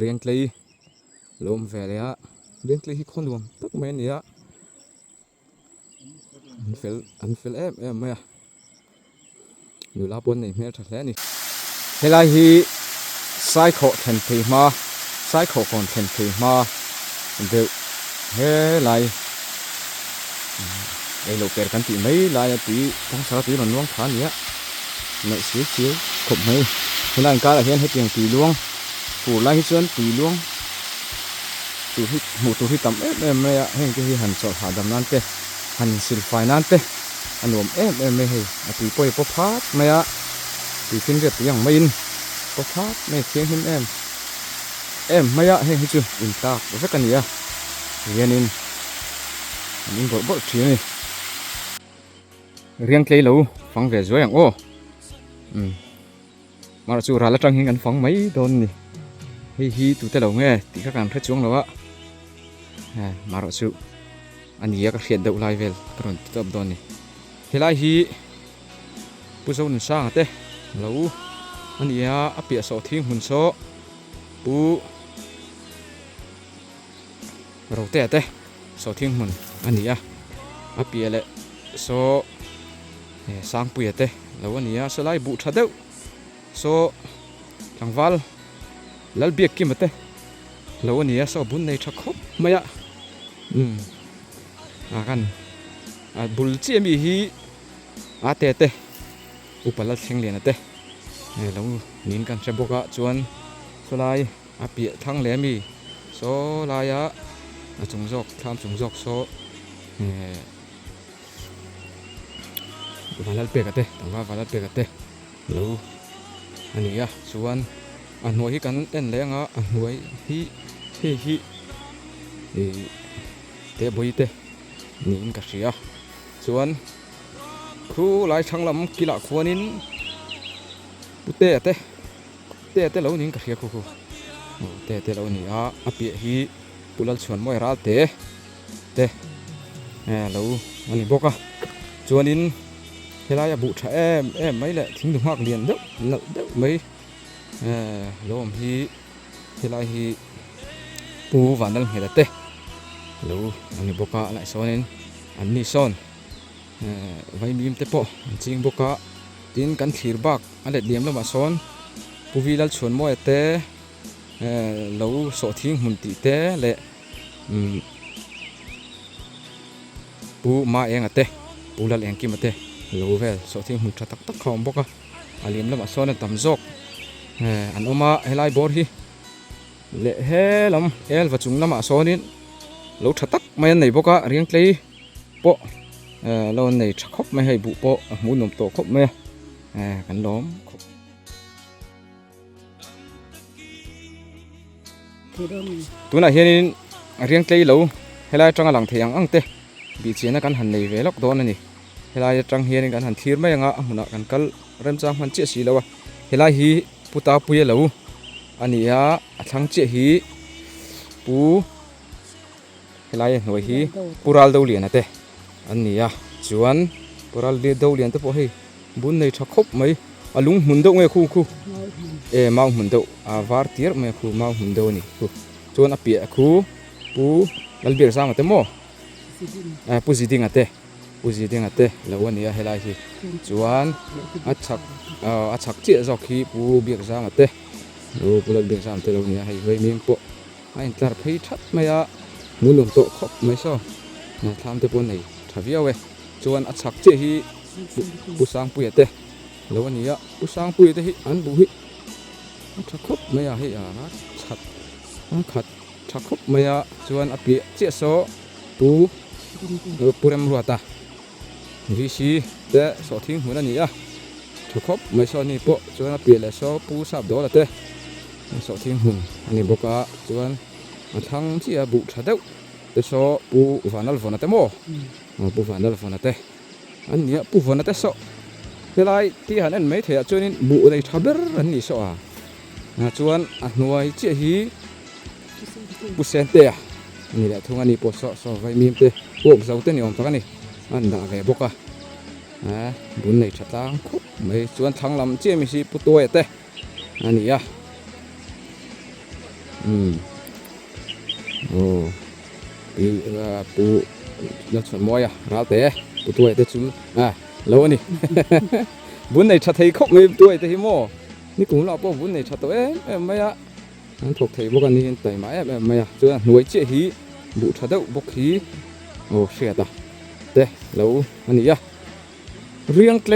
riêng lấy lôm về đấy á riêng lấy hi con luôn tất mấy này á anh phải em mày nhiều lá bún này mẹ thật lẽ này thế là hi sai khổ thành thì mà sai khổ còn thành thì mà được thế lại đây lô kẹt căn tí mấy lại tí trong sáu tí còn luông khá nhỉ lại xíu xíu khổng mấy thế là anh cá là hiện hết tiền tí luông phủ lại hết sơn tí luông tụi hít một tụi hít tắm em mày hiện cái hành sọt hạ đầm nan tê hành xịt phai nan tê anh ôm em mày hay tụi bơi bốc phát mày á tụi phiên việt tụi yang main bốc phát mày khiến hin em mày á hay chưa in ta rất cần gì à hiện nên bộ chuyện này riêng cây lâu phẳng về dưới hàng ô mà chú ra là trong hình ảnh phẳng mấy đồn này hi tụi tao lâu nghe thì các bạn thấy xuống rồi á mà rồi chú anh ấy các hiện đậu lại về còn tập đồn này thế lại hi bữa sau nên sang thế lâu anh ấy áp bịa sổ thiên hồn số bữa rồi thế sổ thiên hồn anh ấy áp bịa lại số sang bụi thế lâu anh ấy sẽ lại bụt thật đâu số thằng Val lal biếc kim thế lâu anh ấy số bún này chắc khóc mày ạ kan bul chi mi hi te upala theng len te lâu nin kan se boka chuan so lai api thang le mi so lai a chung jok tham chung jok so valal pe ka te tanga valal pe ka te lo ani ya chuan noi hi kan ten lenga noi hi te boi te nin ka sia chuan khu lai thang lam kila khuanin te te lo nin ka sia khu te lo ni a api hi pulal chuan moi ral te lo ani boka chuanin helai bu tha em mấy lệ thính được hoặc liền đốc mấy lom hi helai hi pu van dal hela te lo ani boka lại so nên anh ni son vai mim te po ching boka tin kan thir bak ale diam lo ma son pu vi dal chuan mo te lo so thing hun ti te le pu ma eng ate pu lal eng kim ate lâu về số thiên hụt tắc tắc không bốc à aliếm lắm mà so nên tầm dọc anh oma helai bor hi lệ he lắm el và chúng lắm mà so nên lâu tắc tắc mấy này bốc à riêng lấy bộ lâu này chắc khóc mấy hay bụ bộ muốn nộp tổ khóc mấy cắn đóm tôi này hiện riêng lấy lâu helai trong làng thiang ăn tê bị chiến nó cắn hẳn này về lóc đó này helai trang hiền kan han thir mai anga huna kan kal rem chang man che si lawa helai hi puta puye lo ania athang che hi pu helai noi hi pural do lian ate ania chuan pural de do lian te po hi bun nei tha khop mai alung mun do nge khu mau mun do avar tir me khu mau mun do ni khu chuan apia khu pu lal bir sang ate mo pu ziding ate uzi ding ate lo ania helai hi chuan achak chi zok hi pu biak zang ate lo pulal biak zang te lo nia hei vei ming po ai tlar phei that maya munum to khop mai so na tham te pon nei thaviaw we chuan achak chi hi pusang pui ate lo ania pusang pui te hi an bu hi achak khop maya hi chat khat chak khop maya chuan api chi so pu purem ruata vì gì thế số thiên muốn là gì à chú khóc mấy số này bộ cho nó biệt là số pu sạp đó là thế số thiên muốn này bộ cả cho anh thằng chỉ là bụ thật đâu thế số pu van al von là thế mò pu van al von là thế anh nhớ pu von là thế số thế lại thì hắn anh mấy thế cho nên bụ này thà bер anh nhỉ số cho anh nuôi chỉ hi pu sen thế àนี่แหละทุกอันนี้ปวดสอไว้มีมเตะพวกเสาเต้นนี่อมสักนี่อันด่าแกบกบุญในชะตาคุบไม่ส่วนทางลำเจี๊ยมีสิปุตัวเตะอันนี้ โอ้ปีปูนักสวนมวยอ่ะเราเตะปูตัวเตะจุ่มแล้วนี่ บุญในชัดไทยครบเลยตัวเตะหิโมนี่กูเราป้บุญในชัดตัวไม่อะนั่นถูกไทยพวกกันนี่แต่ไม่ไม่อะตัวหน่วยเจี๊ยหีบุชัดเดาบุกหีโอ้เสียตาเตะแล้วอันนี้อะเรียงไกล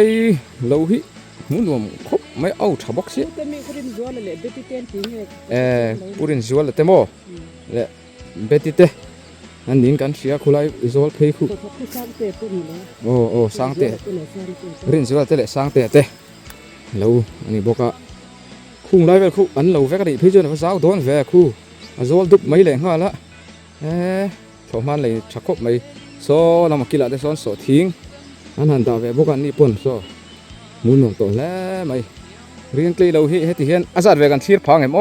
แล้วหิมุนรวมครบไม่เอาฉบักเสียปุรินจัวเลยเตโมเละเบติเตอันนี้กันเสียคุไลอิโซลเพย์คุโอ้สังเตรินจัวเตะสังเตะแล้วอันนี้บอกว่าคุ้งไล่เวลคุอันเราเวกันดิพี่เจ้าเนี่ยภาษาโดนเวคุอิโซลดุบไม่แรงห่าละชาวมันเลยชักคบไม่โซ่เรามากินละได้ซ้อนโซ่ทิ้งอันนั้นตาเวบอกกันนี่ปนโซ่มุนหนุ่มตัวแล้วไม่เรียนกลีเราเฮติเห็นอาซาดเวกันทีร์พังเห็นโม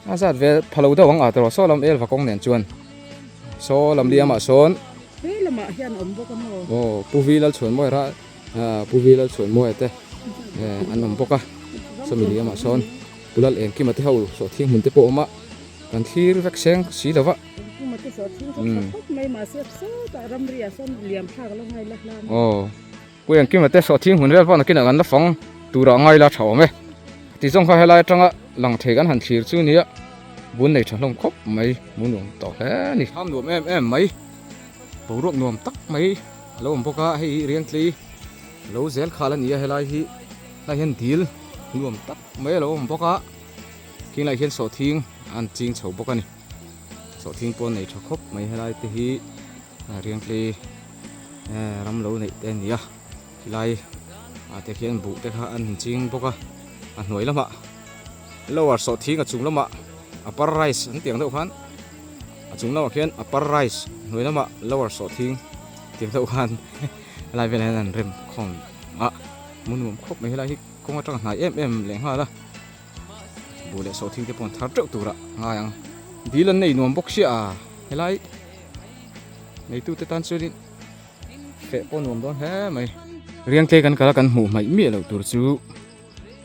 อาซาดเวพะโล้ดาวงอาตรอโซ่ลำเอลฟักงเนียนจวนโซ่ลำเลียมาโซนโอ้ปูวีลชวนมวยระปูวีลชวนมวยเตอันนมปกะสมิเลียมาโซนปุลลเองกิมาเท่าโซ่ทิ้งหุ่นเตโปมากันทีร์รักเซงสีเลวะโอ้กูยังกินมาแต่โซ่ทิ้งหุ่นเรียบร้อยกินอะไรกันแล้วฟังตัวเราง่ายละเฉาไหมที่ส่งเขาให้ไล่จังอะหลังเทกันหันทีร์ชื่อนี้บุญในฉลองครบไหมมุนหลวงต่อแค่นี่ทำหลวงไหมปูรวบหลวงตักไหมแล้วผมพกให้เรียงตีแล้วเซลขาลันนี้ให้ไล่ที่ไล่เห็นดีลหลวงตักไหมแล้วผมพกกินไล่เห็นโซ่ทิ้งอันจริงเฉาพกนี่โซ่ทิ้งปนในฉลองครบไหมให้ไล่ที่เรียงตีรำแล้วในเต็นนี้ไล่แต่เขียนบุแต่ข้าอันจริงพกอันหน่วยละมะแล้วว่าโซ่ทิ้งกับจุ่มละมะupper rise นั่นเตียงเท่ากันจุ่มละมะเขียน upper rise หน่วยละมะ lower โซ่ทิ้งเตียงเท่ากันอะไรเป็นอะไรนั่นเริ่มของมุนครบไม่ให้ไรที่คงจะต้องหายเอ็มเหลียงห่าละบุเล่โซ่ทิ้งที่ปนทัดเจ้าตัวละง่ายยังดีแล้วในนวมบกเสียให้ไรในตู้เตตันสุดิเฟะปนนวมโดนแฮ่ไหมเรียงเทกันกันละกันหูไม่มีอะไรตัวจู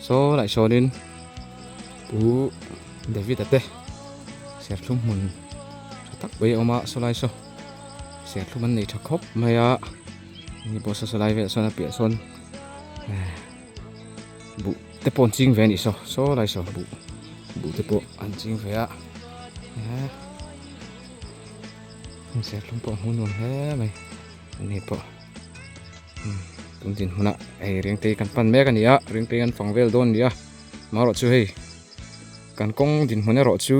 โซ่ไหลโซ่ดินปูเดวิดเต้เสียทุ่มมุนทักไปออกมาสไลด์โซ่เสียทุ่มมันนี่ทักครบไม่นี่บอสสไลด์เวสนาเปียสนบุเตปอนจริงเวนิโซ่ไลด์โซ่บุเตปอนอันจริงเวียเสียทุ่มปองหุ่นวันแฮ่ไหมนี่ปอตุ้มจินหุ่นไอเรียงตีกันปั้นแม่กันเนี่ยเรียงตีกันฝังเวลโดนเนี่ยมารอช่วยกันกงดินหัวเนี่ยรอชู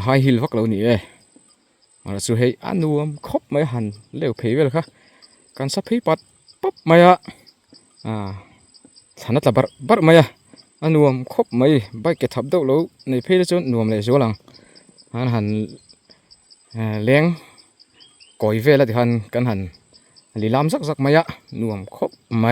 หายหิลวักเหล่านี้มาสู้ให้อันนูมครบไม่หันเลี้ยวเพย์เลยค่ะการสับให้ปัดปุ๊บไม่ฐานะตะบัดไม่อันนูมครบไม่ใบเก็บทับเดาแล้วในเพย์จนนูมเลยโจลังหันเลี้ยงก่อยเวลที่หันกันหันลีลามสักไม่นูมครบไม่